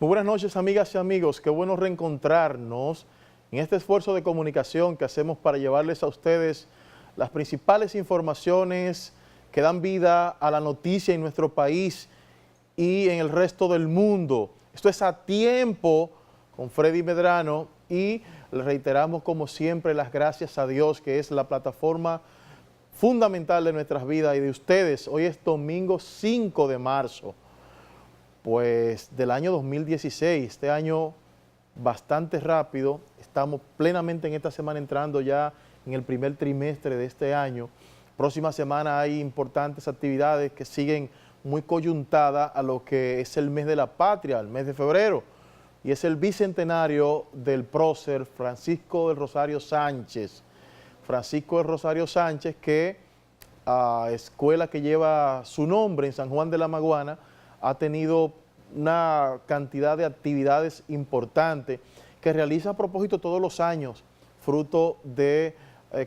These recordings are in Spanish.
Muy buenas noches, amigas y amigos. Qué bueno reencontrarnos en este esfuerzo de comunicación que hacemos para llevarles a ustedes las principales informaciones que dan vida a la noticia en nuestro país y en el resto del mundo. Esto es A Tiempo con Freddy Medrano y le reiteramos como siempre las gracias a Dios, que es la plataforma fundamental de nuestras vidas y de ustedes. Hoy es domingo 5 de marzo, pues del año 2016, este año bastante rápido. Estamos plenamente en esta semana entrando ya en el primer trimestre de este año. Próxima semana hay importantes actividades que siguen muy coyuntadas a lo que es el mes de la patria, el mes de febrero, y es el bicentenario del prócer Francisco del Rosario Sánchez. Francisco del Rosario Sánchez, que escuela que lleva su nombre en San Juan de la Maguana, ha tenido una cantidad de actividades importantes que realiza a propósito todos los años, fruto de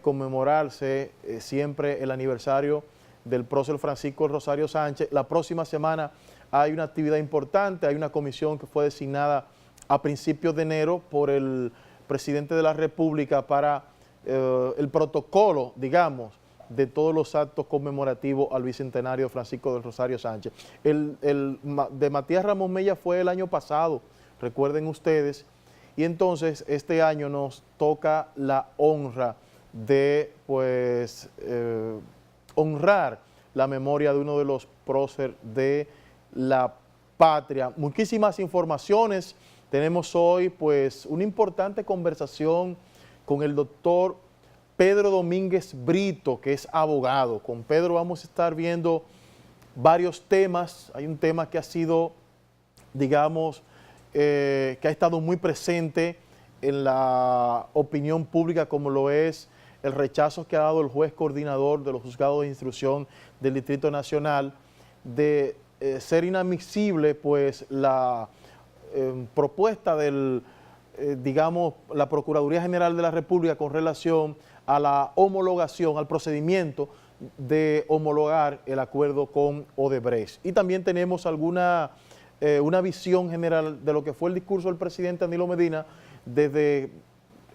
conmemorarse siempre el aniversario del prócer Francisco del Rosario Sánchez. La próxima semana hay una actividad importante, hay una comisión que fue designada a principios de enero por el presidente de la República para el protocolo, digamos, de todos los actos conmemorativos al bicentenario de Francisco del Rosario Sánchez. El de Matías Ramón Mella fue el año pasado, recuerden ustedes, y entonces este año nos toca la honra de honrar la memoria de uno de los próceres de la patria. Muchísimas informaciones. Tenemos hoy pues una importante conversación con el doctor Pedro Domínguez Brito, que es abogado. Con Pedro vamos a estar viendo varios temas. Hay un tema que ha sido, digamos, que ha estado muy presente en la opinión pública, como lo es el rechazo que ha dado el juez coordinador de los juzgados de instrucción del Distrito Nacional de ser inadmisible pues la propuesta del, digamos, la Procuraduría General de la República con relación a la homologación, al procedimiento de homologar el acuerdo con Odebrecht. Y también tenemos una visión general de lo que fue el discurso del presidente Danilo Medina desde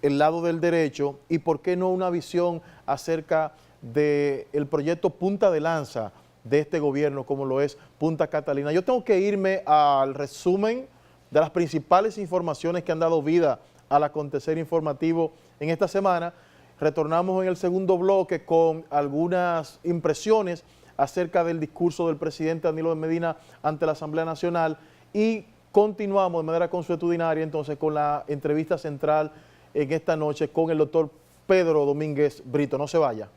el lado del derecho y por qué no una visión acerca del proyecto punta de lanza de este gobierno como lo es Punta Catalina. Yo tengo que irme al resumen de las principales informaciones que han dado vida al acontecer informativo en esta semana. Retornamos en el segundo bloque con algunas impresiones acerca del discurso del presidente Danilo Medina ante la Asamblea Nacional y continuamos de manera consuetudinaria entonces con la entrevista central en esta noche con el doctor Pedro Domínguez Brito. No se vaya.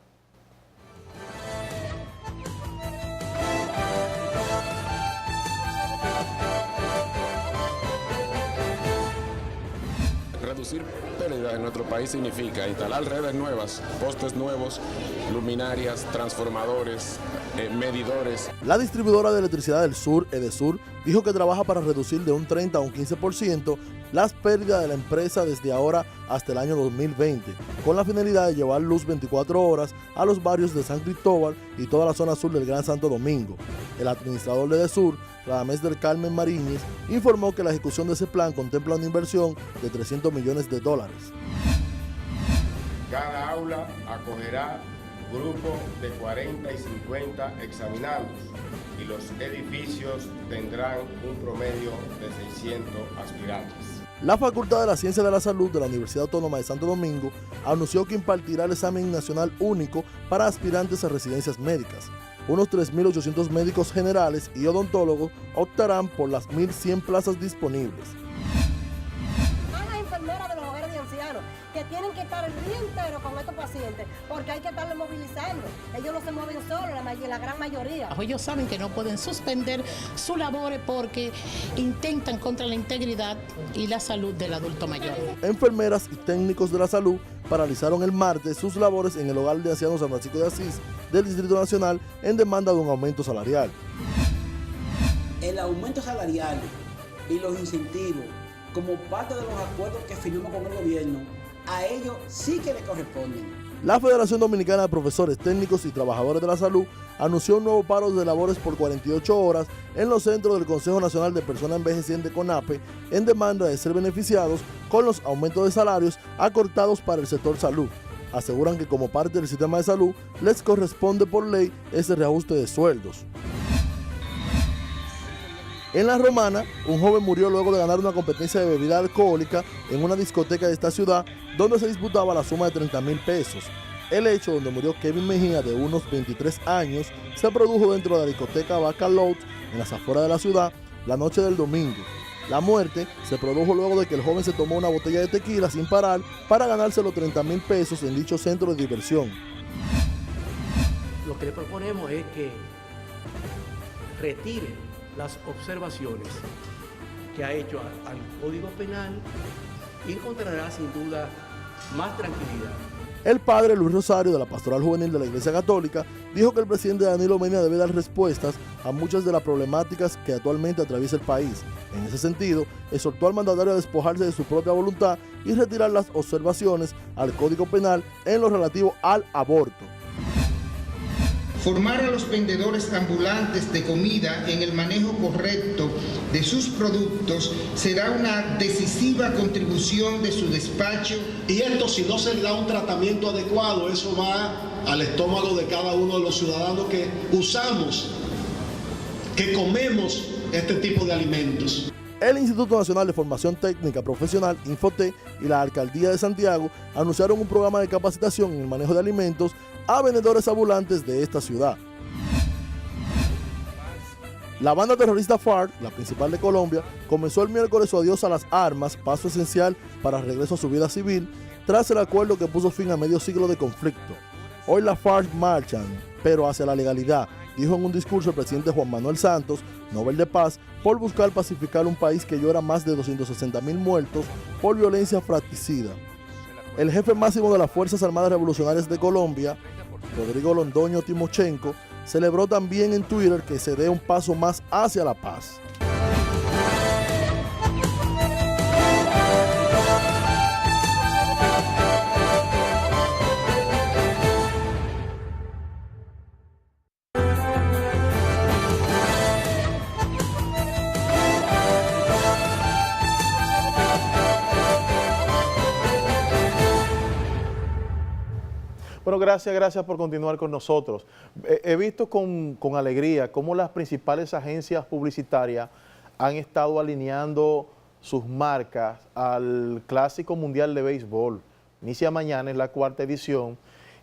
Reducir pérdidas en nuestro país significa instalar redes nuevas, postes nuevos, luminarias, transformadores, medidores. La distribuidora de electricidad del sur, Edesur, dijo que trabaja para reducir de un 30 a un 15% las pérdidas de la empresa desde ahora hasta el año 2020, con la finalidad de llevar luz 24 horas a los barrios de San Cristóbal y toda la zona sur del Gran Santo Domingo. El administrador de Edesur, Radamés del Carmen Mariñez, informó que la ejecución de ese plan contempla una inversión de $300 millones. Cada aula acogerá grupos de 40 y 50 examinados y los edificios tendrán un promedio de 600 aspirantes. La Facultad de la Ciencia de la Salud de la Universidad Autónoma de Santo Domingo anunció que impartirá el examen nacional único para aspirantes a residencias médicas. Unos 3.800 médicos generales y odontólogos optarán por las 1.100 plazas disponibles. Que tienen que estar el día entero con estos pacientes, porque hay que estarlos movilizando. Ellos no se mueven solos, la gran mayoría. Ellos saben que no pueden suspender sus labores porque intentan contra la integridad y la salud del adulto mayor. Enfermeras y técnicos de la salud paralizaron el martes sus labores en el Hogar de Ancianos San Francisco de Asís del Distrito Nacional en demanda de un aumento salarial. El aumento salarial y los incentivos, como parte de los acuerdos que firmamos con el gobierno, a ellos sí que le corresponden. La Federación Dominicana de Profesores, Técnicos y Trabajadores de la Salud anunció un nuevo paro de labores por 48 horas en los centros del Consejo Nacional de Personas Envejecientes CONAPE en demanda de ser beneficiados con los aumentos de salarios acortados para el sector salud. Aseguran que como parte del sistema de salud les corresponde por ley ese reajuste de sueldos. En La Romana, un joven murió luego de ganar una competencia de bebida alcohólica en una discoteca de esta ciudad donde se disputaba la suma de 30,000 pesos. El hecho donde murió Kevin Mejía, de unos 23 años, se produjo dentro de la discoteca Bacalot, en las afueras de la ciudad, la noche del domingo. La muerte se produjo luego de que el joven se tomó una botella de tequila sin parar para ganarse los 30,000 pesos en dicho centro de diversión. Lo que le proponemos es que retire las observaciones que ha hecho al Código Penal y encontrará sin duda más tranquilidad. El padre Luis Rosario, de la Pastoral Juvenil de la Iglesia Católica, dijo que el presidente Danilo Medina debe dar respuestas a muchas de las problemáticas que actualmente atraviesa el país. En ese sentido, exhortó al mandatario a despojarse de su propia voluntad y retirar las observaciones al Código Penal en lo relativo al aborto. Formar a los vendedores ambulantes de comida en el manejo correcto de sus productos será una decisiva contribución de su despacho. Y esto, si no se le da un tratamiento adecuado, eso va al estómago de cada uno de los ciudadanos que usamos, que comemos este tipo de alimentos. El Instituto Nacional de Formación Técnica Profesional, Infotec, y la Alcaldía de Santiago anunciaron un programa de capacitación en el manejo de alimentos a vendedores ambulantes de esta ciudad. La banda terrorista FARC, la principal de Colombia, comenzó el miércoles su adiós a las armas, paso esencial para el regreso a su vida civil, tras el acuerdo que puso fin a medio siglo de conflicto. Hoy las FARC marchan, pero hacia la legalidad, dijo en un discurso el presidente Juan Manuel Santos, Nobel de Paz, por buscar pacificar un país que llora más de 260,000 muertos por violencia fratricida. El jefe máximo de las Fuerzas Armadas Revolucionarias de Colombia, Rodrigo Londoño Timochenko, celebró también en Twitter que se dé un paso más hacia la paz. Bueno, gracias por continuar con nosotros. He visto con alegría cómo las principales agencias publicitarias han estado alineando sus marcas al Clásico Mundial de Béisbol. Inicia mañana, es la 4ª edición,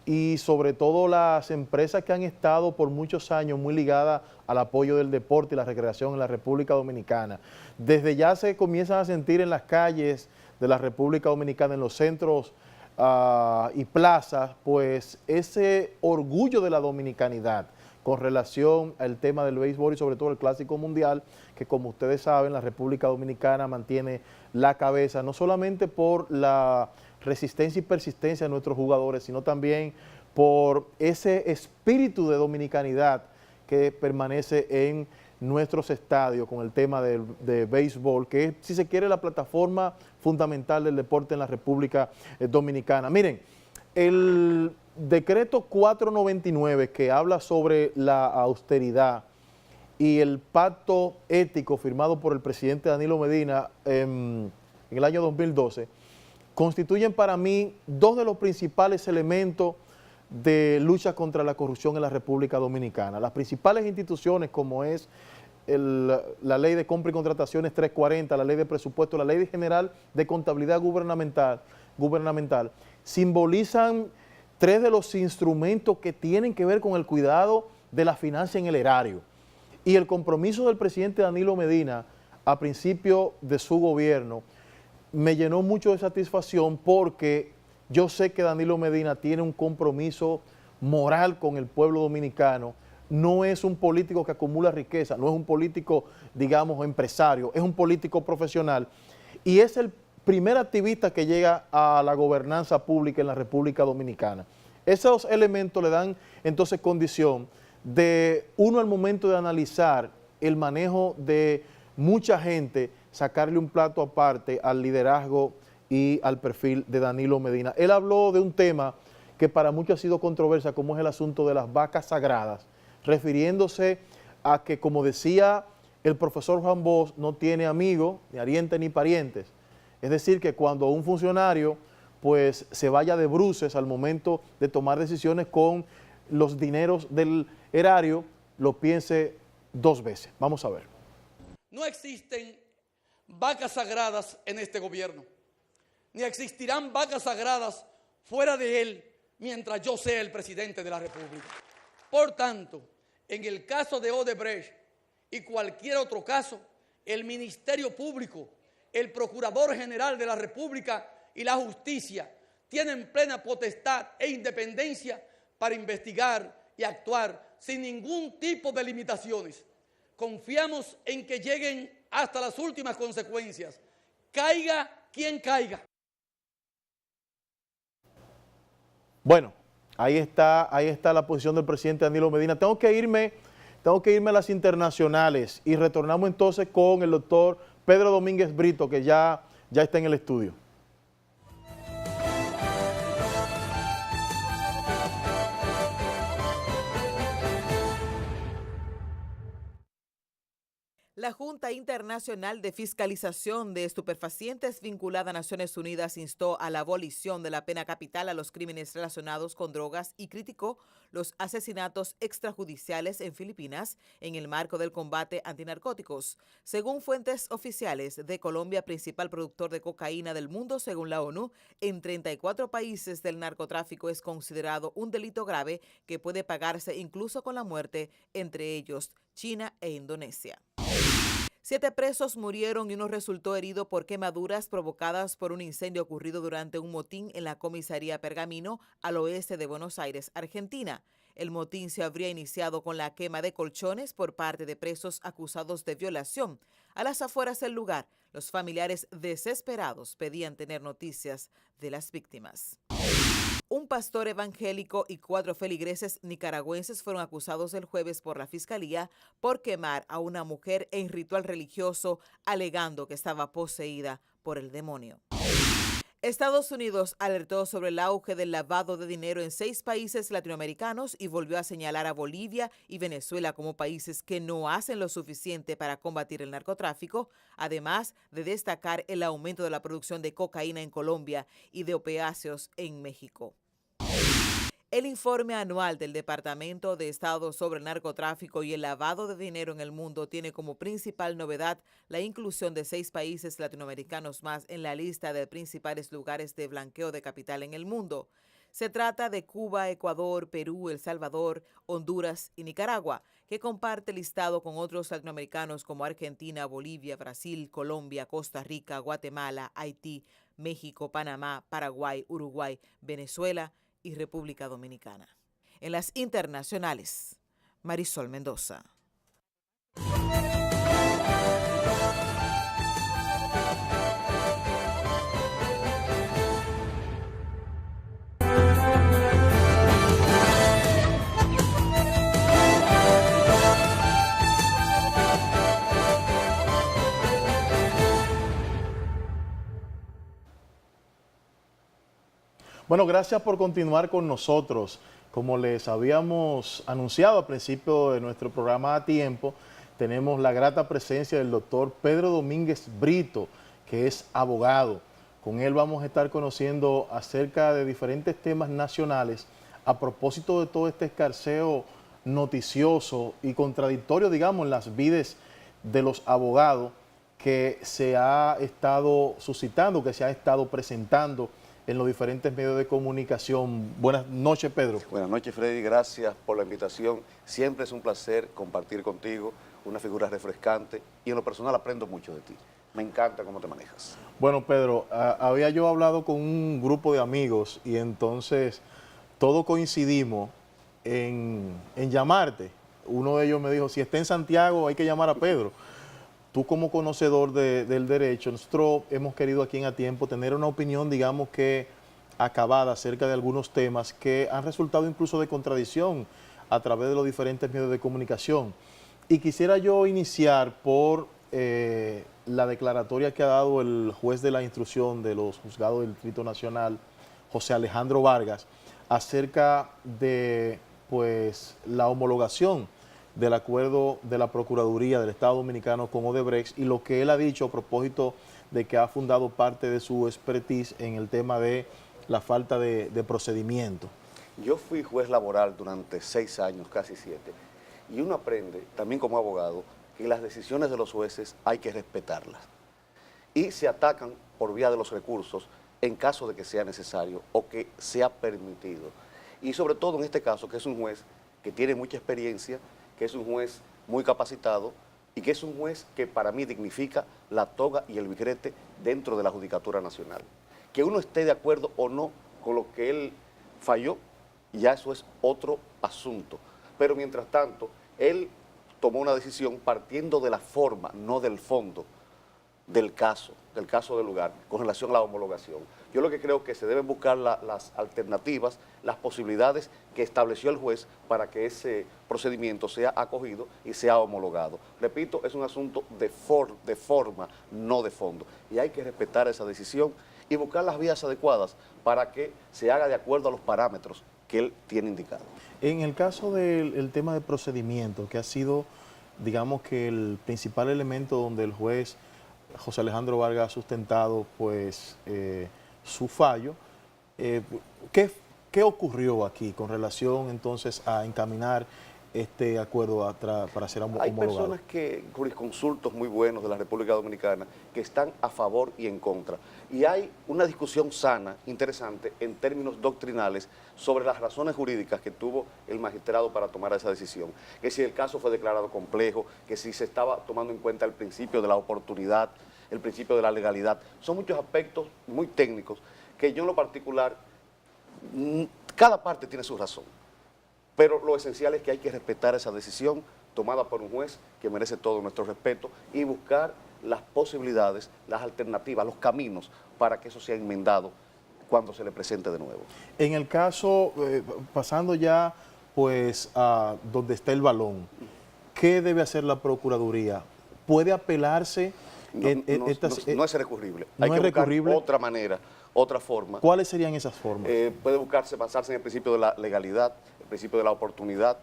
y sobre todo las empresas que han estado por muchos años muy ligadas al apoyo del deporte y la recreación en la República Dominicana. Desde ya se comienzan a sentir en las calles de la República Dominicana, en los centros y plazas, pues ese orgullo de la dominicanidad con relación al tema del béisbol y sobre todo el Clásico Mundial, que como ustedes saben, la República Dominicana mantiene la cabeza, no solamente por la resistencia y persistencia de nuestros jugadores, sino también por ese espíritu de dominicanidad que permanece en nuestros estadios con el tema de béisbol, que es, si se quiere, la plataforma fundamental del deporte en la República Dominicana. Miren, el decreto 499 que habla sobre la austeridad y el pacto ético firmado por el presidente Danilo Medina en el año 2012, constituyen para mí dos de los principales elementos de lucha contra la corrupción en la República Dominicana. Las principales instituciones, como es la Ley de Compra y Contrataciones 340, la Ley de Presupuesto, la Ley General de Contabilidad Gubernamental, simbolizan tres de los instrumentos que tienen que ver con el cuidado de la finanza en el erario. Y el compromiso del presidente Danilo Medina a principio de su gobierno me llenó mucho de satisfacción, porque yo sé que Danilo Medina tiene un compromiso moral con el pueblo dominicano. No es un político que acumula riqueza, no es un político, digamos, empresario, es un político profesional y es el primer activista que llega a la gobernanza pública en la República Dominicana. Esos elementos le dan entonces condición de uno, al momento de analizar el manejo de mucha gente, sacarle un plato aparte al liderazgo y al perfil de Danilo Medina. Él habló de un tema que para muchos ha sido controversia, como es el asunto de las vacas sagradas, refiriéndose a que, como decía el profesor Juan Bosch, no tiene amigos, ni arientes ni parientes. Es decir, que cuando un funcionario pues se vaya de bruces al momento de tomar decisiones con los dineros del erario, lo piense dos veces. Vamos a ver. No existen vacas sagradas en este gobierno, ni existirán vacas sagradas fuera de él mientras yo sea el presidente de la República. Por tanto, en el caso de Odebrecht y cualquier otro caso, el Ministerio Público, el Procurador General de la República y la Justicia tienen plena potestad e independencia para investigar y actuar sin ningún tipo de limitaciones. Confiamos en que lleguen hasta las últimas consecuencias, caiga quien caiga. Bueno, ahí está la posición del presidente Danilo Medina. Tengo que irme a las internacionales y retornamos entonces con el doctor Pedro Domínguez Brito, que ya está en el estudio. La Junta Internacional de Fiscalización de Estupefacientes vinculada a Naciones Unidas instó a la abolición de la pena capital a los crímenes relacionados con drogas y criticó los asesinatos extrajudiciales en Filipinas en el marco del combate antinarcóticos. Según fuentes oficiales de Colombia, principal productor de cocaína del mundo según la ONU, en 34 países del narcotráfico es considerado un delito grave que puede pagarse incluso con la muerte, entre ellos China e Indonesia. 7 presos murieron y uno resultó herido por quemaduras provocadas por un incendio ocurrido durante un motín en la comisaría Pergamino, al oeste de Buenos Aires, Argentina. El motín se habría iniciado con la quema de colchones por parte de presos acusados de violación. A las afueras del lugar, los familiares desesperados pedían tener noticias de las víctimas. Un pastor evangélico y 4 feligreses nicaragüenses fueron acusados el jueves por la Fiscalía por quemar a una mujer en ritual religioso, alegando que estaba poseída por el demonio. Estados Unidos alertó sobre el auge del lavado de dinero en 6 países latinoamericanos y volvió a señalar a Bolivia y Venezuela como países que no hacen lo suficiente para combatir el narcotráfico, además de destacar el aumento de la producción de cocaína en Colombia y de opiáceos en México. El informe anual del Departamento de Estado sobre el narcotráfico y el lavado de dinero en el mundo tiene como principal novedad la inclusión de 6 países latinoamericanos más en la lista de principales lugares de blanqueo de capital en el mundo. Se trata de Cuba, Ecuador, Perú, El Salvador, Honduras y Nicaragua, que comparte listado con otros latinoamericanos como Argentina, Bolivia, Brasil, Colombia, Costa Rica, Guatemala, Haití, México, Panamá, Paraguay, Uruguay, Venezuela y República Dominicana. En las internacionales, Marisol Mendoza. Bueno, gracias por continuar con nosotros. Como les habíamos anunciado al principio de nuestro programa A Tiempo, tenemos la grata presencia del doctor Pedro Domínguez Brito, que es abogado. Con él vamos a estar conociendo acerca de diferentes temas nacionales a propósito de todo este escarceo noticioso y contradictorio, digamos, en las vidas de los abogados que se ha estado suscitando, que se ha estado presentando en los diferentes medios de comunicación. Buenas noches, Pedro. Buenas noches, Freddy. Gracias por la invitación. Siempre es un placer compartir contigo, una figura refrescante, y en lo personal aprendo mucho de ti. Me encanta cómo te manejas. Bueno, Pedro, había yo hablado con un grupo de amigos y entonces todos coincidimos en llamarte. Uno de ellos me dijo, si está en Santiago hay que llamar a Pedro. Tú como conocedor del derecho, nosotros hemos querido aquí en A Tiempo tener una opinión, digamos que acabada acerca de algunos temas que han resultado incluso de contradicción a través de los diferentes medios de comunicación. Y quisiera yo iniciar por la declaratoria que ha dado el juez de la instrucción de los juzgados del Distrito Nacional, José Alejandro Vargas, acerca de pues la homologación del acuerdo de la Procuraduría del Estado Dominicano con Odebrecht y lo que él ha dicho a propósito de que ha fundado parte de su expertise en el tema de la falta de procedimiento. Yo fui juez laboral durante 6 años, casi 7, y uno aprende, también como abogado, que las decisiones de los jueces hay que respetarlas. Y se atacan por vía de los recursos en caso de que sea necesario o que sea permitido. Y sobre todo en este caso, que es un juez que tiene mucha experiencia, que es un juez muy capacitado y que es un juez que para mí dignifica la toga y el birrete dentro de la Judicatura Nacional. Que uno esté de acuerdo o no con lo que él falló, ya eso es otro asunto. Pero mientras tanto, él tomó una decisión partiendo de la forma, no del fondo del caso del lugar, con relación a la homologación. Yo lo que creo que se deben buscar las alternativas, las posibilidades que estableció el juez para que ese procedimiento sea acogido y sea homologado. Repito, es un asunto de forma, no de fondo. Y hay que respetar esa decisión y buscar las vías adecuadas para que se haga de acuerdo a los parámetros que él tiene indicado. En el caso del tema de procedimiento, que ha sido, digamos que el principal elemento donde el juez José Alejandro Vargas ha sustentado pues su fallo, ¿qué ocurrió aquí con relación entonces a encaminar este acuerdo para ser homologado? Hay personas jurisconsultos muy buenos de la República Dominicana que están a favor y en contra. Y hay una discusión sana, interesante, en términos doctrinales, sobre las razones jurídicas que tuvo el magistrado para tomar esa decisión. Que si el caso fue declarado complejo, que si se estaba tomando en cuenta el principio de la oportunidad, el principio de la legalidad. Son muchos aspectos muy técnicos que yo en lo particular, cada parte tiene su razón. Pero lo esencial es que hay que respetar esa decisión tomada por un juez que merece todo nuestro respeto y buscar las posibilidades, las alternativas, los caminos para que eso sea enmendado cuando se le presente de nuevo. En el caso, pasando ya pues a donde está el balón, ¿qué debe hacer la Procuraduría? ¿Puede apelarse? No es recurrible. ¿No hay que es buscar recurrible? otra manera, otra forma. ¿Cuáles serían esas formas? Puede basarse en el principio de la legalidad, el principio de la oportunidad.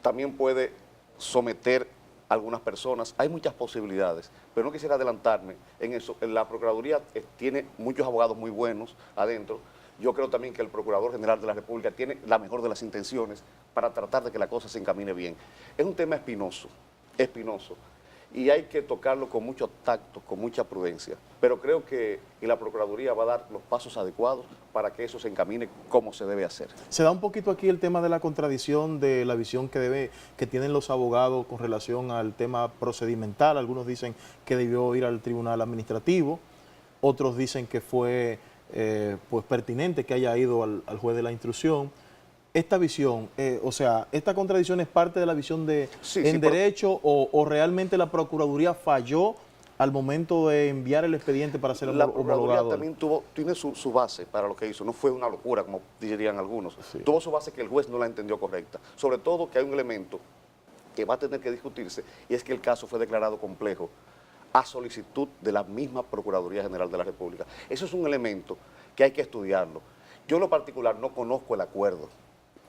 También puede someter a algunas personas. Hay muchas posibilidades, pero no quisiera adelantarme en eso. La Procuraduría tiene muchos abogados muy buenos adentro. Yo creo también que el Procurador General de la República tiene la mejor de las intenciones para tratar de que la cosa se encamine bien. Es un tema espinoso, y hay que tocarlo con mucho tacto, con mucha prudencia. Pero creo que la Procuraduría va a dar los pasos adecuados para que eso se encamine como se debe hacer. Se da un poquito aquí el tema de la contradicción de la visión que tienen los abogados con relación al tema procedimental. Algunos dicen que debió ir al tribunal administrativo, otros dicen que fue pues pertinente que haya ido al juez de la instrucción. Esta visión, o sea, ¿esta contradicción es parte de la visión de derecho o realmente la Procuraduría falló al momento de enviar el expediente para ser homologado? La Procuraduría también tiene su base para lo que hizo, no fue una locura como dirían algunos. Sí. Tuvo su base que el juez no la entendió correcta. Sobre todo que hay un elemento que va a tener que discutirse y es que el caso fue declarado complejo a solicitud de la misma Procuraduría General de la República. Eso es un elemento que hay que estudiarlo. Yo en lo particular no conozco el acuerdo.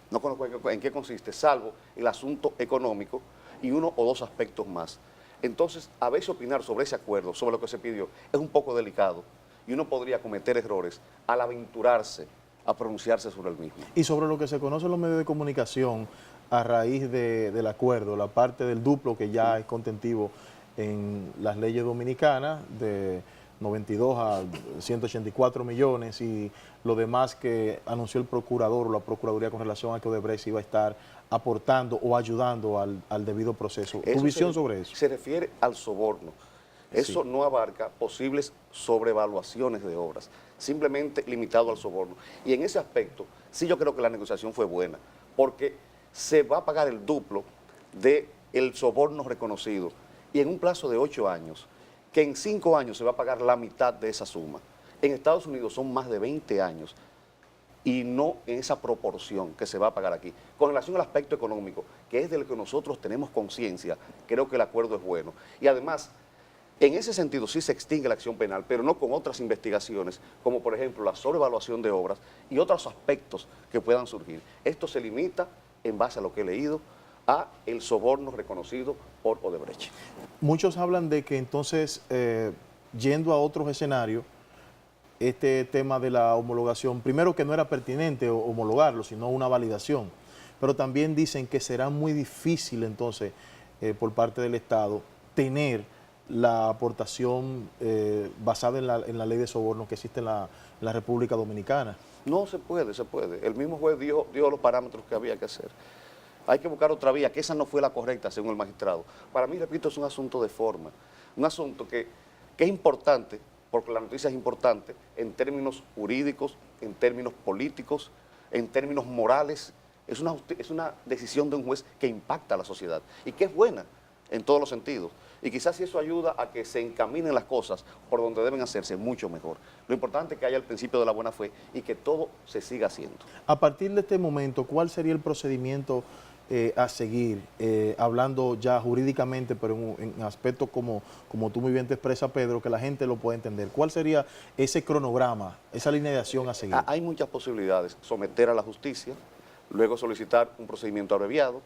No conozco en qué consiste, salvo el asunto económico y uno o dos aspectos más. Entonces, a veces opinar sobre ese acuerdo, sobre lo que se pidió, es un poco delicado y uno podría cometer errores al aventurarse a pronunciarse sobre el mismo. Y sobre lo que se conoce en los medios de comunicación a raíz del acuerdo, la parte del duplo que ya es contentivo en las leyes dominicanas de 92 a 184 millones y lo demás que anunció el procurador o la Procuraduría con relación a que Odebrecht iba a estar aportando o ayudando al debido proceso. ¿Tu visión sobre eso? Se refiere al soborno. Eso no abarca posibles sobrevaluaciones de obras, simplemente limitado al soborno. Y en ese aspecto, sí yo creo que la negociación fue buena, porque se va a pagar el duplo del soborno reconocido y en un plazo de 8 años, que en 5 años se va a pagar la mitad de esa suma. En Estados Unidos son más de 20 años y no en esa proporción que se va a pagar aquí. Con relación al aspecto económico, que es del que nosotros tenemos conciencia, creo que el acuerdo es bueno. Y además, En ese sentido sí se extingue la acción penal, pero no con otras investigaciones, como por ejemplo la sobrevaluación de obras y otros aspectos que puedan surgir. Esto se limita, en base a lo que he leído, a el soborno reconocido por Odebrecht. Muchos hablan de que entonces, yendo a otros escenarios, este tema de la homologación, primero que no era pertinente homologarlo, sino una validación, pero también dicen que será muy difícil entonces por parte del Estado tener la aportación basada en la ley de soborno que existe en la República Dominicana. No, se puede, se puede. El mismo juez dio los parámetros que había que hacer. Hay que buscar otra vía, que esa no fue la correcta según el magistrado. Para mí, repito, es un asunto de forma, un asunto que es importante, porque la noticia es importante en términos jurídicos, en términos políticos, en términos morales. Es una decisión de un juez que impacta a la sociedad y que es buena en todos los sentidos. Y quizás si eso ayuda a que se encaminen las cosas por donde deben hacerse, mucho mejor. Lo importante es que haya el principio de la buena fe y que todo se siga haciendo. A partir de este momento, ¿cuál sería el procedimiento a seguir, hablando ya jurídicamente, pero en aspectos como tú muy bien te expresas, Pedro, que la gente lo pueda entender? ¿Cuál sería ese cronograma, esa línea de acción a seguir? Hay muchas posibilidades. Someter a la justicia, luego solicitar un procedimiento abreviado,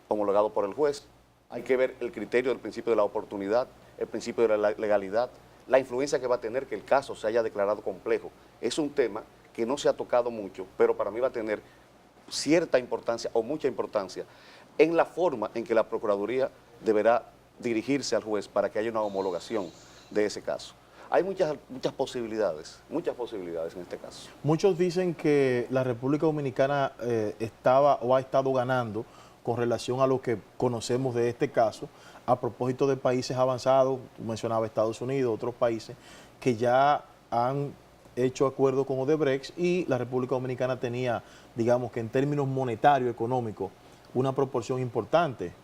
homologado por el juez. Hay que ver el criterio del principio de la oportunidad, el principio de la legalidad, la influencia que va a tener que el caso se haya declarado complejo. Es un tema que no se ha tocado mucho, pero para mí va a tener cierta importancia o mucha importancia en la forma en que la Procuraduría deberá dirigirse al juez para que haya una homologación de ese caso. Hay muchas posibilidades en este caso. Muchos dicen que la República Dominicana estaba o ha estado ganando con relación a lo que conocemos de este caso, a propósito de países avanzados, tú mencionabas Estados Unidos, otros países, que ya han hecho acuerdo con Odebrecht y la República Dominicana tenía, digamos que en términos monetarios, económicos, una proporción importante,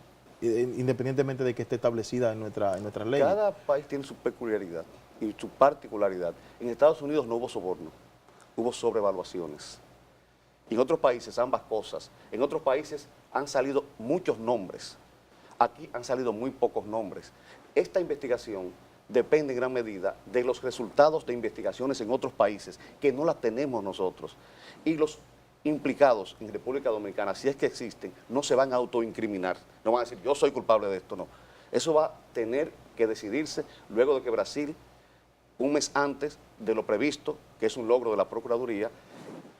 independientemente de que esté establecida en nuestras leyes. Cada país tiene su peculiaridad y su particularidad. En Estados Unidos no hubo soborno, hubo sobrevaluaciones. Y en otros países ambas cosas. En otros países han salido muchos nombres. Aquí han salido muy pocos nombres. Esta investigación depende en gran medida de los resultados de investigaciones en otros países que no las tenemos nosotros. Y los implicados en República Dominicana, si es que existen, no se van a autoincriminar. No van a decir, yo soy culpable de esto, no. Eso va a tener que decidirse luego de que Brasil, un mes antes de lo previsto, que es un logro de la Procuraduría,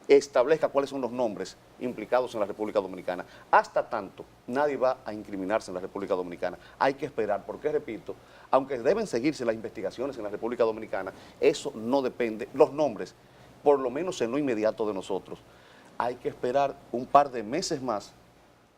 establezca cuáles son los nombres implicados en la República Dominicana. Hasta tanto, nadie va a incriminarse en la República Dominicana. Hay que esperar, porque repito, aunque deben seguirse las investigaciones en la República Dominicana, eso no depende, los nombres, por lo menos en lo inmediato de nosotros. Hay que esperar un par de meses más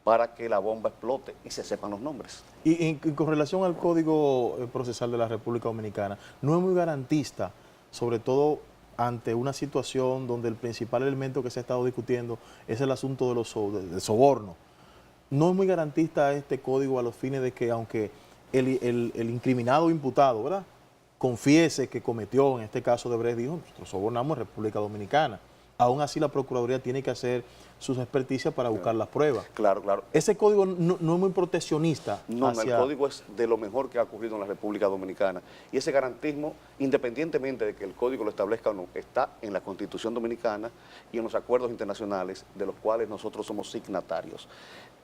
para que la bomba explote y se sepan los nombres. Y con relación al Código Procesal de la República Dominicana, no es muy garantista, sobre todo ante una situación donde el principal elemento que se ha estado discutiendo es el asunto del soborno. No es muy garantista este código a los fines de que, aunque el incriminado o imputado, ¿verdad?, confiese que cometió, en este caso Odebrecht dijo, nosotros sobornamos en República Dominicana. Aún así la Procuraduría tiene que hacer sus experticias para buscar las pruebas. Claro, claro. Ese código no es muy proteccionista. No, el código es de lo mejor que ha ocurrido en la República Dominicana. Y ese garantismo, independientemente de que el código lo establezca o no, está en la Constitución Dominicana y en los acuerdos internacionales de los cuales nosotros somos signatarios.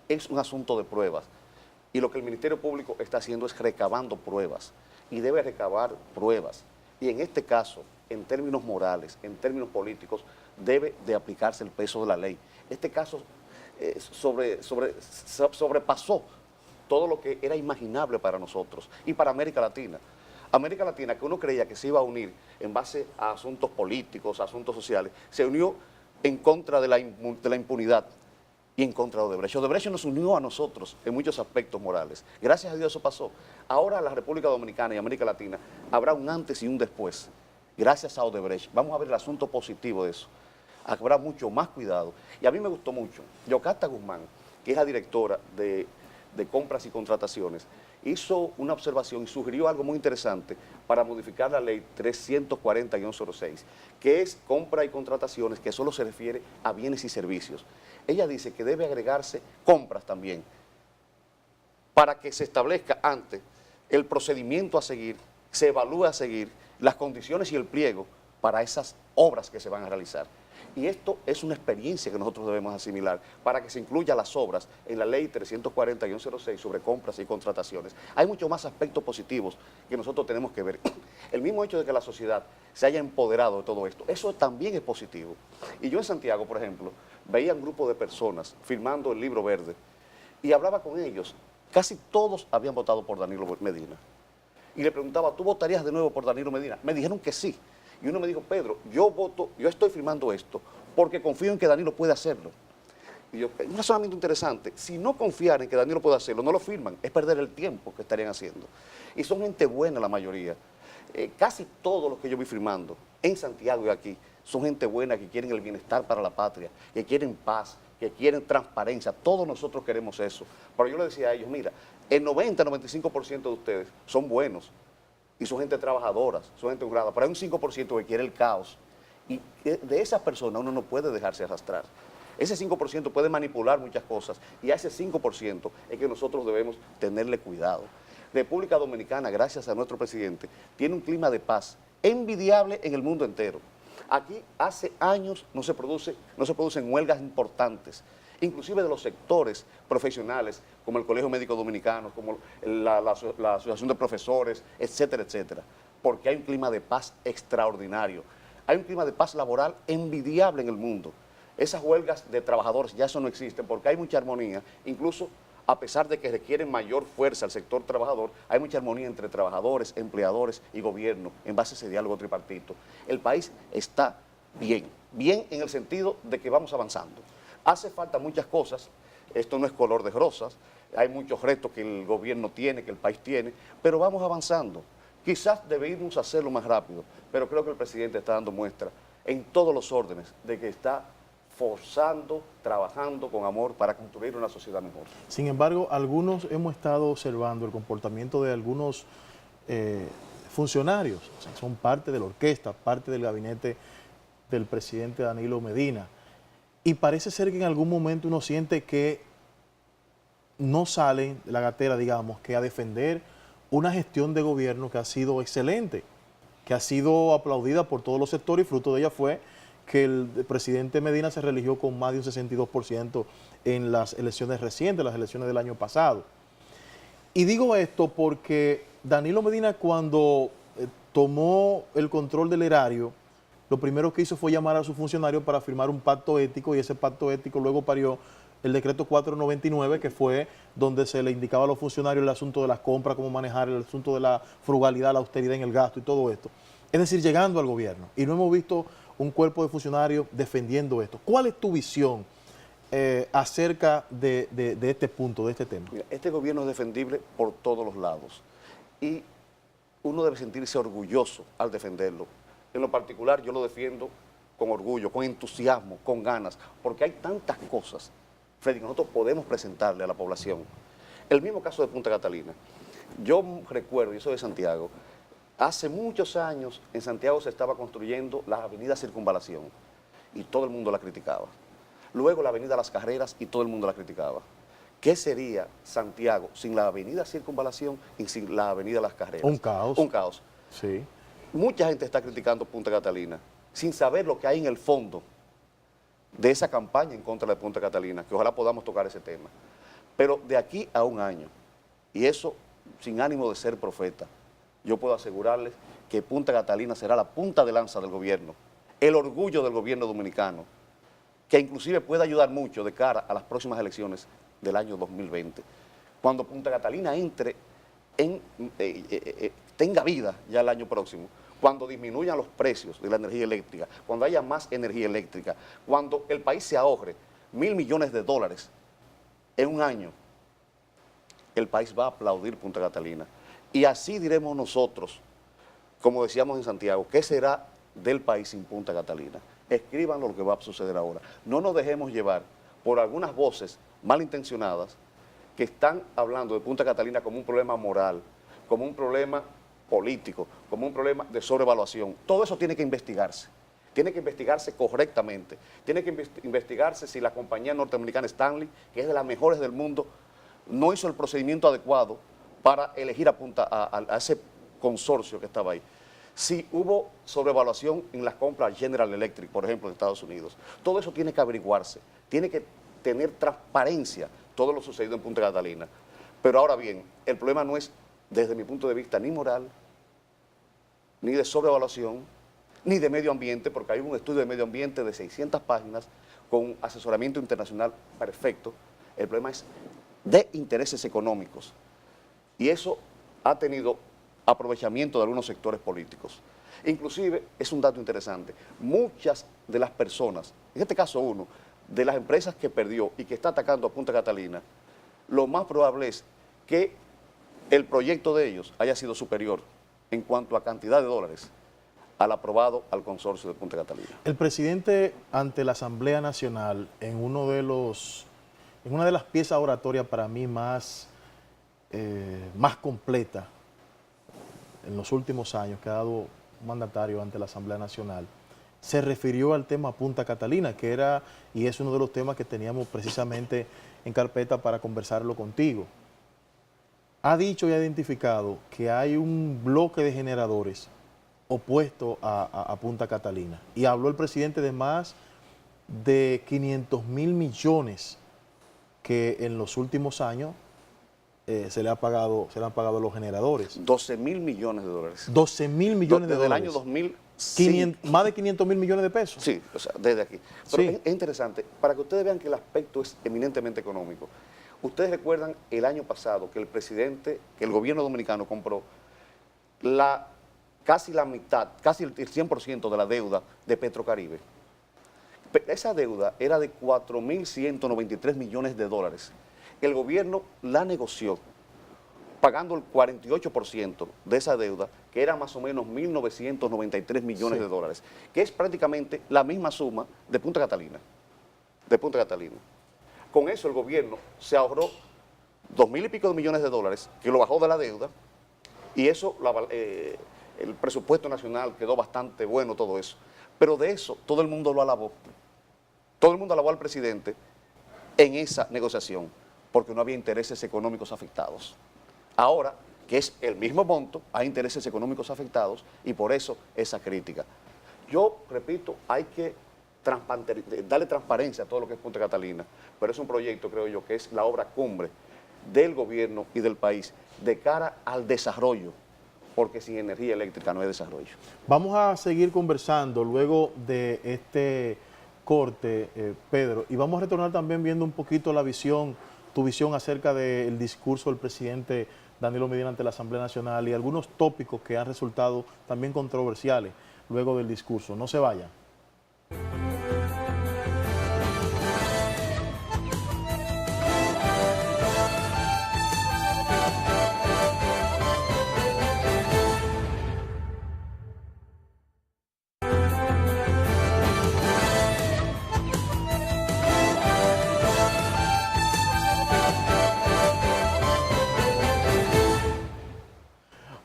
Es un asunto de pruebas. Y lo que el Ministerio Público está haciendo es recabando pruebas. Y debe recabar pruebas. Y en este caso, en términos morales, en términos políticos, debe de aplicarse el peso de la ley. Este caso sobrepasó todo lo que era imaginable para nosotros y para América Latina. América Latina, que uno creía que se iba a unir en base a asuntos políticos, asuntos sociales, se unió en contra de la impunidad y en contra de Odebrecht. Odebrecht nos unió a nosotros en muchos aspectos morales. Gracias a Dios eso pasó. Ahora la República Dominicana y América Latina habrá un antes y un después. Gracias a Odebrecht. Vamos a ver el asunto positivo de eso. Habrá mucho más cuidado. Y a mí me gustó mucho. Yocasta Guzmán, que es la directora de compras y contrataciones, hizo una observación y sugirió algo muy interesante para modificar la ley 340-06, que es compra y contrataciones que solo se refiere a bienes y servicios. Ella dice que debe agregarse compras también, para que se establezca antes el procedimiento a seguir se evalúe a seguir las condiciones y el pliego para esas obras que se van a realizar. Y esto es una experiencia que nosotros debemos asimilar para que se incluya las obras en la ley 340-06 sobre compras y contrataciones. Hay muchos más aspectos positivos que nosotros tenemos que ver. El mismo hecho de que la sociedad se haya empoderado de todo esto, eso también es positivo. Y yo en Santiago, por ejemplo, veía un grupo de personas firmando el libro verde y hablaba con ellos. Casi todos habían votado por Danilo Medina. Y le preguntaba, ¿tú votarías de nuevo por Danilo Medina? Me dijeron que sí. Y uno me dijo, Pedro, yo estoy firmando esto porque confío en que Danilo puede hacerlo. Y yo, un razonamiento interesante, si no confiaran en que Danilo puede hacerlo, no lo firman, es perder el tiempo que estarían haciendo. Y son gente buena la mayoría. Casi todos los que yo vi firmando en Santiago y aquí son gente buena que quieren el bienestar para la patria, que quieren paz, que quieren transparencia. Todos nosotros queremos eso. Pero yo le decía a ellos, mira, el 90-95% de ustedes son buenos y son gente trabajadora, son gente honrada, pero hay un 5% que quiere el caos. Y de esas personas uno no puede dejarse arrastrar. Ese 5% puede manipular muchas cosas y a ese 5% es que nosotros debemos tenerle cuidado. República Dominicana, gracias a nuestro presidente, tiene un clima de paz envidiable en el mundo entero. Aquí hace años no se producen huelgas importantes, inclusive de los sectores profesionales, como el Colegio Médico Dominicano, como la Asociación de Profesores, etcétera, etcétera, porque hay un clima de paz extraordinario. Hay un clima de paz laboral envidiable en el mundo. Esas huelgas de trabajadores ya eso no existen porque hay mucha armonía, incluso a pesar de que requieren mayor fuerza al sector trabajador, hay mucha armonía entre trabajadores, empleadores y gobierno en base a ese diálogo tripartito. El país está bien, bien en el sentido de que vamos avanzando. Hace falta muchas cosas, esto no es color de rosas, hay muchos retos que el gobierno tiene, que el país tiene, pero vamos avanzando. Quizás debemos hacerlo más rápido, pero creo que el presidente está dando muestra en todos los órdenes de que está forzando, trabajando con amor para construir una sociedad mejor. Sin embargo, algunos hemos estado observando el comportamiento de algunos funcionarios, o sea, son parte de la orquesta, parte del gabinete del presidente Danilo Medina, y parece ser que en algún momento uno siente que no salen de la gatera, digamos, que a defender una gestión de gobierno que ha sido excelente, que ha sido aplaudida por todos los sectores y fruto de ella fue que el presidente Medina se reeligió con más de un 62% en las elecciones recientes, las elecciones del año pasado. Y digo esto porque Danilo Medina, cuando tomó el control del erario, lo primero que hizo fue llamar a sus funcionarios para firmar un pacto ético, y ese pacto ético luego parió el decreto 499, que fue donde se le indicaba a los funcionarios el asunto de las compras, cómo manejar el asunto de la frugalidad, la austeridad en el gasto y todo esto. Es decir, llegando al gobierno. Y no hemos visto un cuerpo de funcionarios defendiendo esto. ¿Cuál es tu visión acerca de este punto, de este tema? Mira, este gobierno es defendible por todos los lados y uno debe sentirse orgulloso al defenderlo. En lo particular yo lo defiendo con orgullo, con entusiasmo, con ganas, porque hay tantas cosas, Freddy, que nosotros podemos presentarle a la población. El mismo caso de Punta Catalina. Yo recuerdo, yo soy de Santiago, hace muchos años en Santiago se estaba construyendo la avenida Circunvalación y todo el mundo la criticaba. Luego la avenida Las Carreras y todo el mundo la criticaba. ¿Qué sería Santiago sin la avenida Circunvalación y sin la avenida Las Carreras? Un caos. Un caos. Sí. Mucha gente está criticando Punta Catalina sin saber lo que hay en el fondo de esa campaña en contra de Punta Catalina, que ojalá podamos tocar ese tema. Pero de aquí a un año, y eso sin ánimo de ser profeta, yo puedo asegurarles que Punta Catalina será la punta de lanza del gobierno, el orgullo del gobierno dominicano, que inclusive puede ayudar mucho de cara a las próximas elecciones del año 2020. Cuando Punta Catalina entre tenga vida ya el año próximo, cuando disminuyan los precios de la energía eléctrica, cuando haya más energía eléctrica, cuando el país se ahorre $1.000 millones en un año, el país va a aplaudir Punta Catalina. Y así diremos nosotros, como decíamos en Santiago, ¿qué será del país sin Punta Catalina? Escríbanlo lo que va a suceder ahora. No nos dejemos llevar por algunas voces malintencionadas que están hablando de Punta Catalina como un problema moral, como un problema político, como un problema de sobrevaluación. Todo eso tiene que investigarse correctamente. Tiene que investigarse si la compañía norteamericana Stanley, que es de las mejores del mundo, no hizo el procedimiento adecuado para elegir a ese consorcio que estaba ahí. Si hubo sobrevaluación en las compras General Electric, por ejemplo, en Estados Unidos. Todo eso tiene que averiguarse, tiene que tener transparencia todo lo sucedido en Punta Catalina. Pero ahora bien, el problema no es, desde mi punto de vista, ni moral, ni de sobrevaluación, ni de medio ambiente, porque hay un estudio de medio ambiente de 600 páginas con asesoramiento internacional perfecto. El problema es de intereses económicos. Y eso ha tenido aprovechamiento de algunos sectores políticos. Inclusive, es un dato interesante, muchas de las personas, en este caso uno, de las empresas que perdió y que está atacando a Punta Catalina, lo más probable es que el proyecto de ellos haya sido superior en cuanto a cantidad de dólares al aprobado al consorcio de Punta Catalina. El presidente ante la Asamblea Nacional, en una de las piezas oratorias para mí más completa en los últimos años que ha dado un mandatario ante la Asamblea Nacional, se refirió al tema Punta Catalina, que era y es uno de los temas que teníamos precisamente en carpeta para conversarlo contigo. Ha dicho y ha identificado que hay un bloque de generadores opuesto a Punta Catalina. Y habló el presidente de más de 500.000 millones que en los últimos años se le han pagado a los generadores. 12.000 millones de dólares. 12.000 millones de desde dólares. el año 2005. Más de 500.000 millones de pesos. Sí, o sea, desde aquí. Pero Sí. es interesante, para que ustedes vean que el aspecto es eminentemente económico. Ustedes recuerdan el año pasado que el gobierno dominicano compró casi la mitad, casi el 100% de la deuda de Petrocaribe. Esa deuda era de 4.193 millones de dólares. El gobierno la negoció pagando el 48% de esa deuda, que era más o menos 1.993 millones de dólares, que es prácticamente la misma suma de Punta Catalina. Con eso el gobierno se ahorró 2.000 y pico de millones de dólares, que lo bajó de la deuda, y eso, el presupuesto nacional quedó bastante bueno, todo eso. Pero de eso todo el mundo lo alabó. Todo el mundo alabó al presidente en esa negociación, porque no había intereses económicos afectados. Ahora, que es el mismo monto, hay intereses económicos afectados y por eso esa crítica. Yo, repito, hay que darle transparencia a todo lo que es Punta Catalina, pero es un proyecto, creo yo, que es la obra cumbre del gobierno y del país de cara al desarrollo, porque sin energía eléctrica no hay desarrollo. Vamos a seguir conversando luego de este corte, Pedro, y vamos a retornar también viendo un poquito tu visión acerca del discurso del presidente Danilo Medina ante la Asamblea Nacional y algunos tópicos que han resultado también controversiales luego del discurso. No se vayan.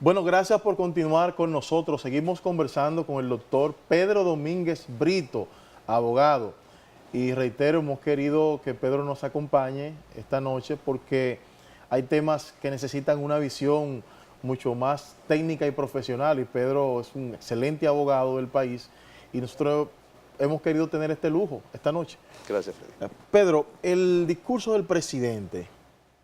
Bueno, gracias por continuar con nosotros. Seguimos conversando con el doctor Pedro Domínguez Brito, abogado. Y reitero, hemos querido que Pedro nos acompañe esta noche porque hay temas que necesitan una visión mucho más técnica y profesional. Y Pedro es un excelente abogado del país y nosotros hemos querido tener este lujo esta noche. Gracias, Freddy. Pedro, el discurso del presidente,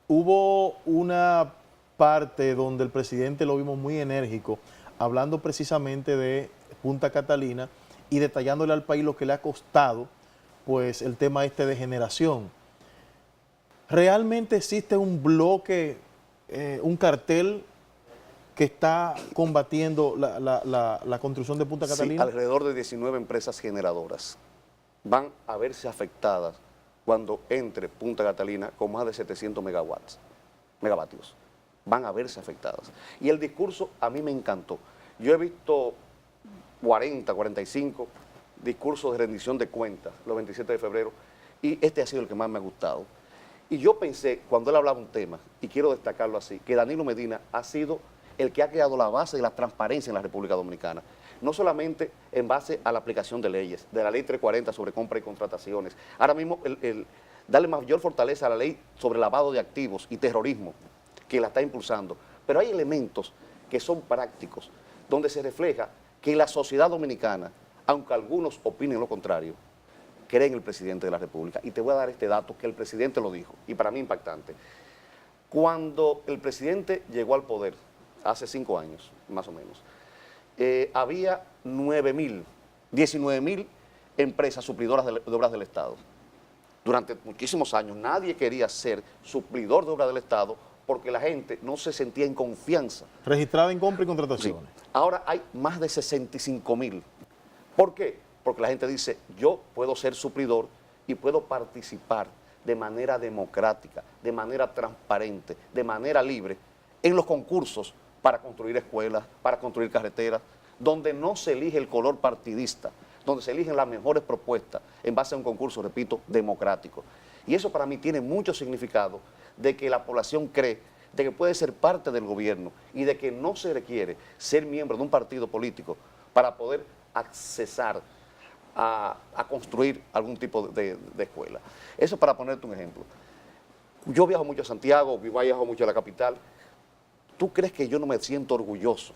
hubo una parte donde el presidente lo vimos muy enérgico, hablando precisamente de Punta Catalina y detallándole al país lo que le ha costado pues el tema de generación. ¿Realmente existe un bloque, un cartel que está combatiendo la construcción de Punta Catalina? Sí, alrededor de 19 empresas generadoras van a verse afectadas cuando entre Punta Catalina con más de 700 megavatios. Van a verse afectadas. Y el discurso a mí me encantó. Yo he visto 40, 45 discursos de rendición de cuentas los 27 de febrero y este ha sido el que más me ha gustado. Y yo pensé, cuando él hablaba un tema, y quiero destacarlo así, que Danilo Medina ha sido el que ha creado la base de la transparencia en la República Dominicana. No solamente en base a la aplicación de leyes, de la ley 340 sobre compra y contrataciones. Ahora mismo, darle mayor fortaleza a la ley sobre lavado de activos y terrorismo, que la está impulsando. Pero hay elementos que son prácticos, donde se refleja que la sociedad dominicana, aunque algunos opinen lo contrario, cree en el presidente de la República. Y te voy a dar este dato que el presidente lo dijo, y para mí impactante. Cuando el presidente llegó al poder, hace 5 años, más o menos, había 19.000 empresas suplidoras de obras del Estado. Durante muchísimos años nadie quería ser suplidor de obras del Estado porque la gente no se sentía en confianza. Registrada en compra y contrataciones. Sí. Ahora hay más de 65.000. ¿Por qué? Porque la gente dice, yo puedo ser suplidor y puedo participar de manera democrática, de manera transparente, de manera libre, en los concursos para construir escuelas, para construir carreteras, donde no se elige el color partidista, donde se eligen las mejores propuestas en base a un concurso, repito, democrático. Y eso para mí tiene mucho significado de que la población cree de que puede ser parte del gobierno y de que no se requiere ser miembro de un partido político para poder accesar a construir algún tipo de escuela. Eso para ponerte un ejemplo. Yo viajo mucho a Santiago, viajo mucho a la capital. ¿Tú crees que yo no me siento orgulloso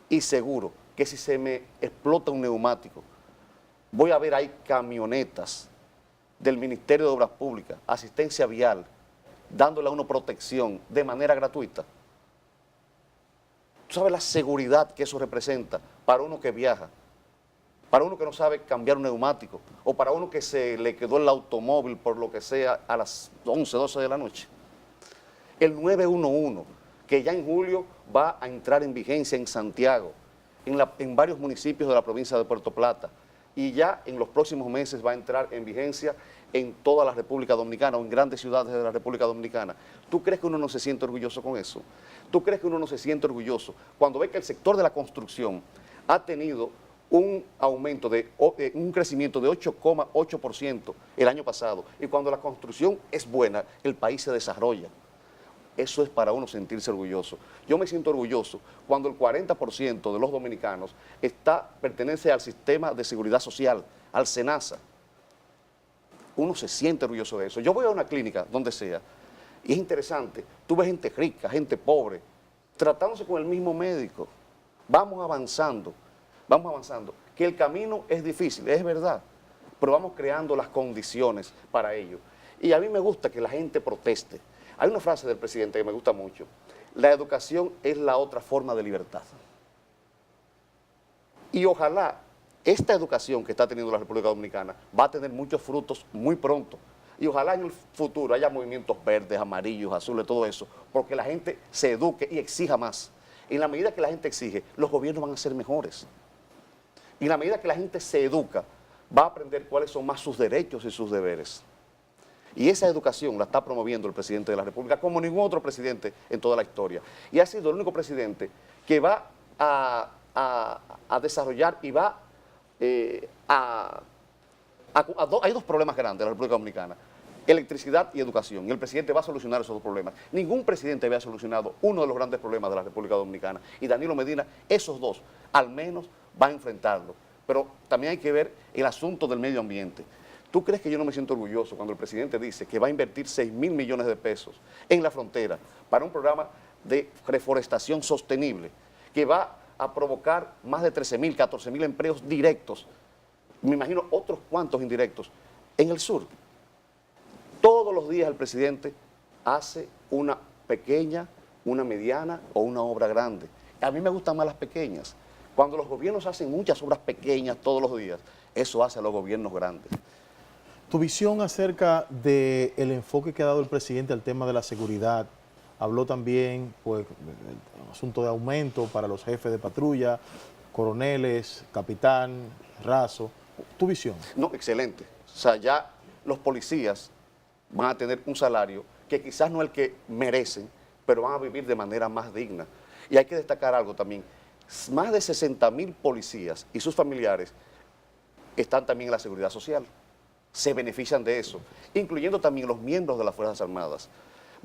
y seguro que si se me explota un neumático, voy a ver ahí camionetas del Ministerio de Obras Públicas, asistencia vial, dándole a uno protección de manera gratuita? ¿Tú sabes la seguridad que eso representa para uno que viaja? Para uno que no sabe cambiar un neumático, o para uno que se le quedó el automóvil por lo que sea a las 11, 12 de la noche. El 911, que ya en julio va a entrar en vigencia en Santiago, en varios municipios de la provincia de Puerto Plata, y ya en los próximos meses va a entrar en vigencia en toda la República Dominicana o en grandes ciudades de la República Dominicana. ¿Tú crees que uno no se siente orgulloso con eso? ¿Tú crees que uno no se siente orgulloso cuando ve que el sector de la construcción ha tenido un aumento un crecimiento de 8,8% el año pasado, y cuando la construcción es buena, el país se desarrolla? Eso es para uno sentirse orgulloso. Yo me siento orgulloso cuando el 40% de los dominicanos pertenece al sistema de seguridad social, al SENASA. Uno se siente orgulloso de eso. Yo voy a una clínica, donde sea, y es interesante, tú ves gente rica, gente pobre, tratándose con el mismo médico. Vamos avanzando, que el camino es difícil, es verdad, pero vamos creando las condiciones para ello. Y a mí me gusta que la gente proteste. Hay una frase del presidente que me gusta mucho: la educación es la otra forma de libertad. Y ojalá esta educación que está teniendo la República Dominicana va a tener muchos frutos muy pronto. Y ojalá en el futuro haya movimientos verdes, amarillos, azules, todo eso, porque la gente se eduque y exija más. En la medida que la gente exige, los gobiernos van a ser mejores. Y en la medida que la gente se educa, va a aprender cuáles son más sus derechos y sus deberes. Y esa educación la está promoviendo el presidente de la República como ningún otro presidente en toda la historia. Y ha sido el único presidente que va a desarrollar y va hay dos problemas grandes de la República Dominicana: electricidad y educación. Y el presidente va a solucionar esos dos problemas. Ningún presidente había solucionado uno de los grandes problemas de la República Dominicana. Y Danilo Medina, esos dos, al menos, va a enfrentarlo. Pero también hay que ver el asunto del medio ambiente. ¿Tú crees que yo no me siento orgulloso cuando el presidente dice que va a invertir 6.000 millones de pesos en la frontera para un programa de reforestación sostenible que va a provocar más de 13.000, 14.000 empleos directos? Me imagino otros cuantos indirectos en el sur. Todos los días el presidente hace una pequeña, una mediana o una obra grande. A mí me gustan más las pequeñas. Cuando los gobiernos hacen muchas obras pequeñas todos los días, eso hace a los gobiernos grandes. Tu visión acerca del enfoque que ha dado el presidente al tema de la seguridad. Habló también, pues, del asunto de aumento para los jefes de patrulla, coroneles, capitán, raso. ¿Tu visión? No, excelente. O sea, ya los policías van a tener un salario que quizás no es el que merecen, pero van a vivir de manera más digna. Y hay que destacar algo también: más de 60.000 policías y sus familiares están también en la seguridad social. Se benefician de eso, incluyendo también los miembros de las Fuerzas Armadas.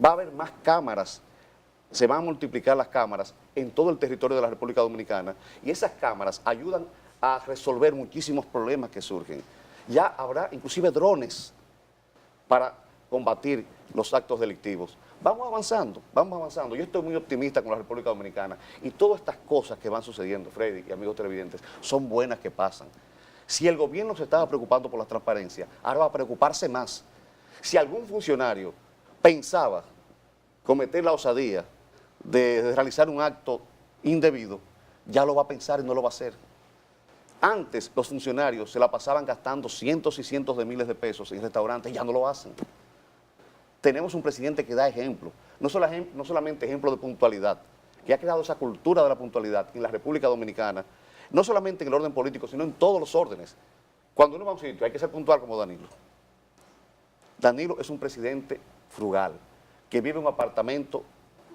Va a haber más cámaras, se van a multiplicar las cámaras en todo el territorio de la República Dominicana, y esas cámaras ayudan a resolver muchísimos problemas que surgen. Ya habrá inclusive drones para combatir los actos delictivos. Vamos avanzando, vamos avanzando. Yo estoy muy optimista con la República Dominicana y todas estas cosas que van sucediendo, Freddy y amigos televidentes, son buenas que pasan. Si el gobierno se estaba preocupando por la transparencia, ahora va a preocuparse más. Si algún funcionario pensaba cometer la osadía de realizar un acto indebido, ya lo va a pensar y no lo va a hacer. Antes los funcionarios se la pasaban gastando cientos y cientos de miles de pesos en restaurantes, ya no lo hacen. Tenemos un presidente que da ejemplo, no solamente ejemplo de puntualidad, que ha creado esa cultura de la puntualidad en la República Dominicana, no solamente en el orden político, sino en todos los órdenes. Cuando uno va a un sitio hay que ser puntual como Danilo. Danilo es un presidente frugal, que vive en un apartamento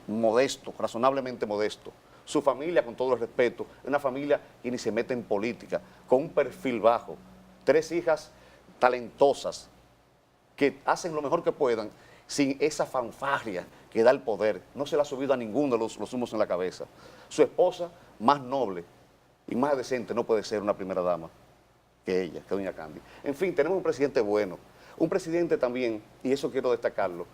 modesto, razonablemente modesto. Su familia, con todo el respeto, es una familia que ni se mete en política, con un perfil bajo, 3 hijas talentosas, que hacen lo mejor que puedan, sin esa fanfarria que da el poder. No se le ha subido a ninguno de los humos en la cabeza. Su esposa, más noble y más decente, no puede ser una primera dama que ella, que doña Candy. En fin, tenemos un presidente bueno, un presidente también, y eso quiero destacarlo,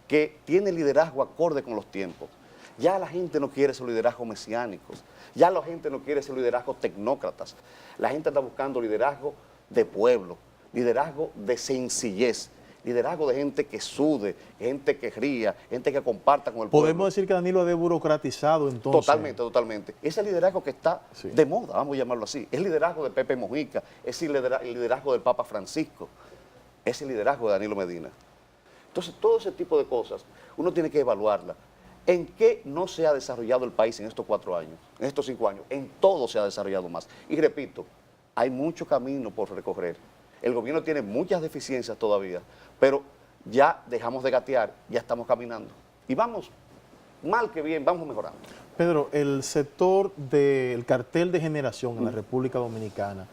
que tiene liderazgo acorde con los tiempos. Ya la gente no quiere esos liderazgos mesiánicos, ya la gente no quiere esos liderazgos tecnócratas. La gente está buscando liderazgo de pueblo, liderazgo de sencillez, liderazgo de gente que sude, gente que ría, gente que comparta con el pueblo. Podemos decir que Danilo ha desburocratizado entonces. Totalmente, totalmente. Ese liderazgo que está de moda, vamos a llamarlo así. Es el liderazgo de Pepe Mojica, es el liderazgo del Papa Francisco, es el liderazgo de Danilo Medina. Entonces, todo ese tipo de cosas, uno tiene que evaluarla. ¿En qué no se ha desarrollado el país en estos 4 años, en estos 5 años? En todo se ha desarrollado más. Y repito, hay mucho camino por recorrer. El gobierno tiene muchas deficiencias todavía, pero ya dejamos de gatear, ya estamos caminando. Y vamos, mal que bien, vamos mejorando. Pedro, el sector del cartel de generación en la República Dominicana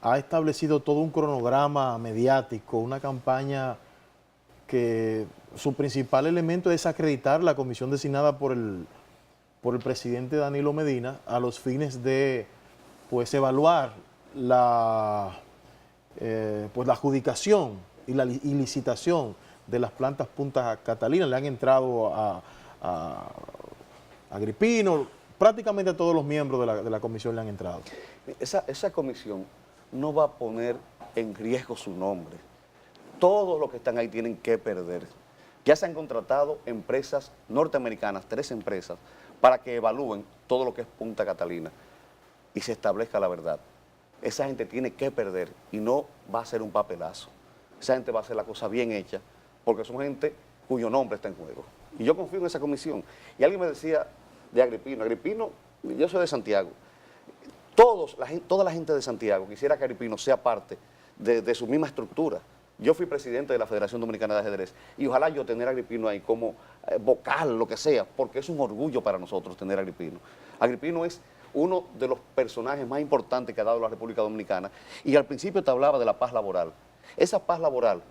ha establecido todo un cronograma mediático, una campaña que su principal elemento es desacreditar la comisión designada por el presidente Danilo Medina a los fines de pues evaluar la adjudicación y la licitación de las plantas Punta Catalina. Le han entrado a Agripino, prácticamente a todos los miembros de la comisión le han entrado. Esa comisión no va a poner en riesgo su nombre. Todos los que están ahí tienen que perder. Ya se han contratado empresas norteamericanas, 3 empresas, para que evalúen todo lo que es Punta Catalina y se establezca la verdad. Esa gente tiene que perder y no va a ser un papelazo. Esa gente va a hacer la cosa bien hecha porque son gente cuyo nombre está en juego. Y yo confío en esa comisión. Y alguien me decía de Agripino. Agripino, yo soy de Santiago. Toda la gente de Santiago quisiera que Agripino sea parte de su misma estructura. Yo fui presidente de la Federación Dominicana de Ajedrez y ojalá yo tener a Agripino ahí como vocal, lo que sea, porque es un orgullo para nosotros tener a Agripino. Agripino es uno de los personajes más importantes que ha dado la República Dominicana y al principio te hablaba de la paz laboral. Esa paz laboral,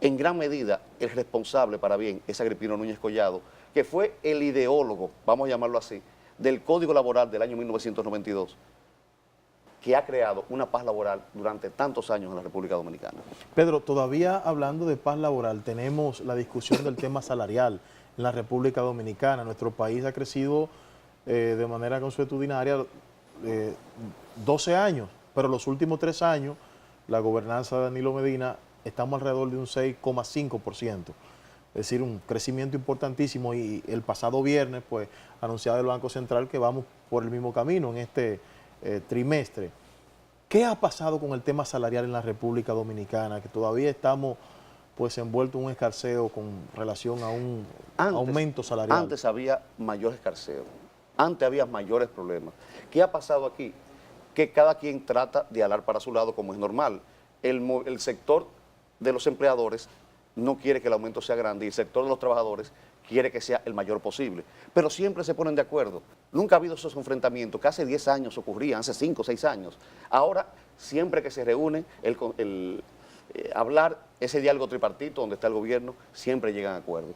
en gran medida, el responsable para bien es Agripino Núñez Collado, que fue el ideólogo, vamos a llamarlo así, del Código Laboral del año 1992, que ha creado una paz laboral durante tantos años en la República Dominicana. Pedro, todavía hablando de paz laboral, tenemos la discusión del tema salarial en la República Dominicana. Nuestro país ha crecido de manera consuetudinaria 12 años, pero los últimos 3 años, la gobernanza de Danilo Medina, estamos alrededor de un 6,5%. Es decir, un crecimiento importantísimo y el pasado viernes, pues, anunciaba el Banco Central que vamos por el mismo camino en este trimestre. ¿Qué ha pasado con el tema salarial en la República Dominicana? Que todavía estamos pues envueltos en un escarceo con relación a un aumento salarial. Antes había mayor escarceo, antes había mayores problemas. ¿Qué ha pasado aquí? Que cada quien trata de alar para su lado como es normal. El sector de los empleadores no quiere que el aumento sea grande y el sector de los trabajadores quiere que sea el mayor posible. Pero siempre se ponen de acuerdo. Nunca ha habido esos enfrentamientos que hace 10 años ocurrían, hace 5 o 6 años. Ahora, siempre que se reúne hablar, ese diálogo tripartito donde está el gobierno, siempre llegan a acuerdo.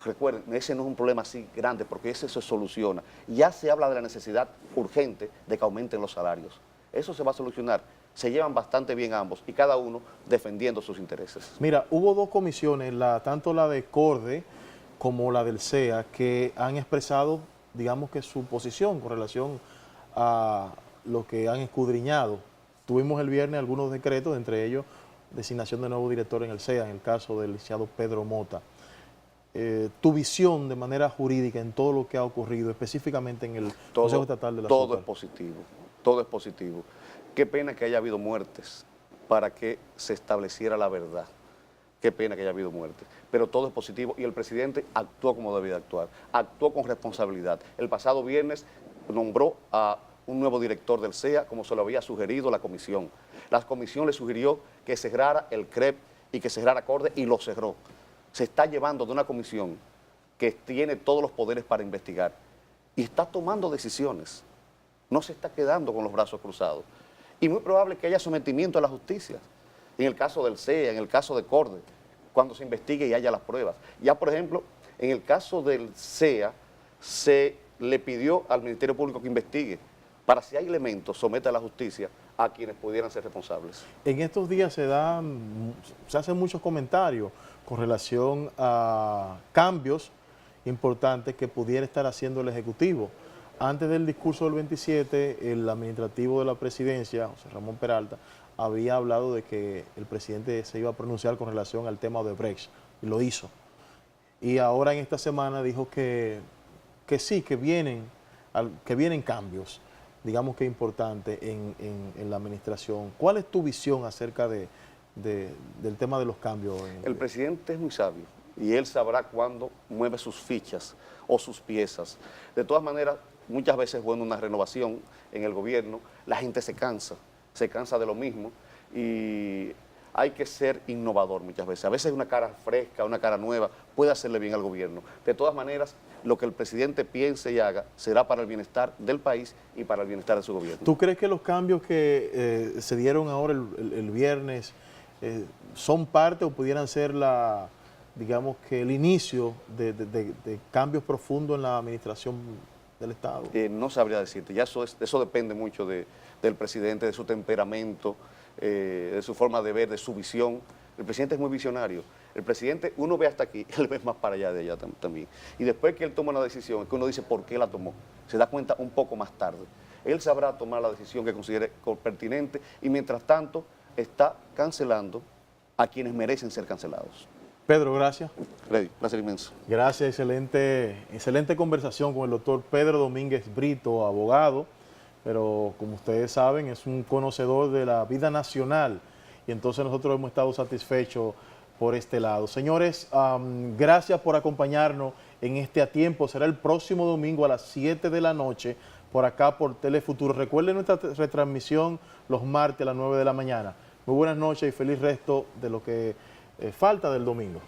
Recuerden, ese no es un problema así grande porque ese se soluciona. Ya se habla de la necesidad urgente de que aumenten los salarios. Eso se va a solucionar se llevan bastante bien ambos y cada uno defendiendo sus intereses. Mira, hubo dos comisiones, tanto la de CORDE como la del CEA, que han expresado, digamos que su posición con relación a lo que han escudriñado. Tuvimos el viernes algunos decretos, entre ellos designación de nuevo director en el CEA, en el caso del licenciado Pedro Mota. Tu visión de manera jurídica en todo lo que ha ocurrido, específicamente en el Consejo Estatal de la Todo es positivo, todo es positivo. Qué pena que haya habido muertes para que se estableciera la verdad. Qué pena que haya habido muertes, pero todo es positivo y el presidente actuó como debía actuar, actuó con responsabilidad. El pasado viernes nombró a un nuevo director del CEA, como se lo había sugerido la comisión. La comisión le sugirió que cerrara el CREP y que cerrara CORDE y lo cerró. Se está llevando de una comisión que tiene todos los poderes para investigar y está tomando decisiones. No se está quedando con los brazos cruzados. Y muy probable que haya sometimiento a la justicia. En el caso del CEA, en el caso de CORDE, cuando se investigue y haya las pruebas. Ya, por ejemplo, en el caso del CEA, se le pidió al Ministerio Público que investigue para, si hay elementos, someta a la justicia a quienes pudieran ser responsables. En estos días se hacen muchos comentarios con relación a cambios importantes que pudiera estar haciendo el Ejecutivo. Antes del discurso del 27, el administrativo de la presidencia, José Ramón Peralta, había hablado de que el presidente se iba a pronunciar con relación al tema de Brecht, y lo hizo. Y ahora en esta semana dijo que sí, que vienen cambios, digamos que importantes en la administración. ¿Cuál es tu visión acerca del tema de los cambios? El presidente es muy sabio y él sabrá cuándo mueve sus fichas o sus piezas. De todas maneras, muchas veces es bueno una renovación en el gobierno, la gente se cansa de lo mismo y hay que ser innovador muchas veces. A veces una cara fresca, una cara nueva puede hacerle bien al gobierno. De todas maneras, lo que el presidente piense y haga será para el bienestar del país y para el bienestar de su gobierno. ¿Tú crees que los cambios que se dieron ahora el viernes son parte o pudieran ser digamos que el inicio de cambios profundos en la administración del Estado? No sabría decirte, ya eso depende mucho del presidente, de su temperamento, de su forma de ver, de su visión. El presidente es muy visionario. El presidente, uno ve hasta aquí, él ve más para allá de allá también. Y después que él toma una decisión, es que uno dice por qué la tomó, se da cuenta un poco más tarde. Él sabrá tomar la decisión que considere pertinente y mientras tanto está cancelando a quienes merecen ser cancelados. Pedro, gracias. Freddy, placer inmenso. Gracias, excelente conversación con el doctor Pedro Domínguez Brito, abogado, pero como ustedes saben es un conocedor de la vida nacional y entonces nosotros hemos estado satisfechos por este lado. Señores, gracias por acompañarnos en este A Tiempo. Será el próximo domingo a las 7 de la noche por acá por Telefuturo. Recuerden nuestra retransmisión los martes a las 9 de la mañana. Muy buenas noches y feliz resto de lo que falta del domingo.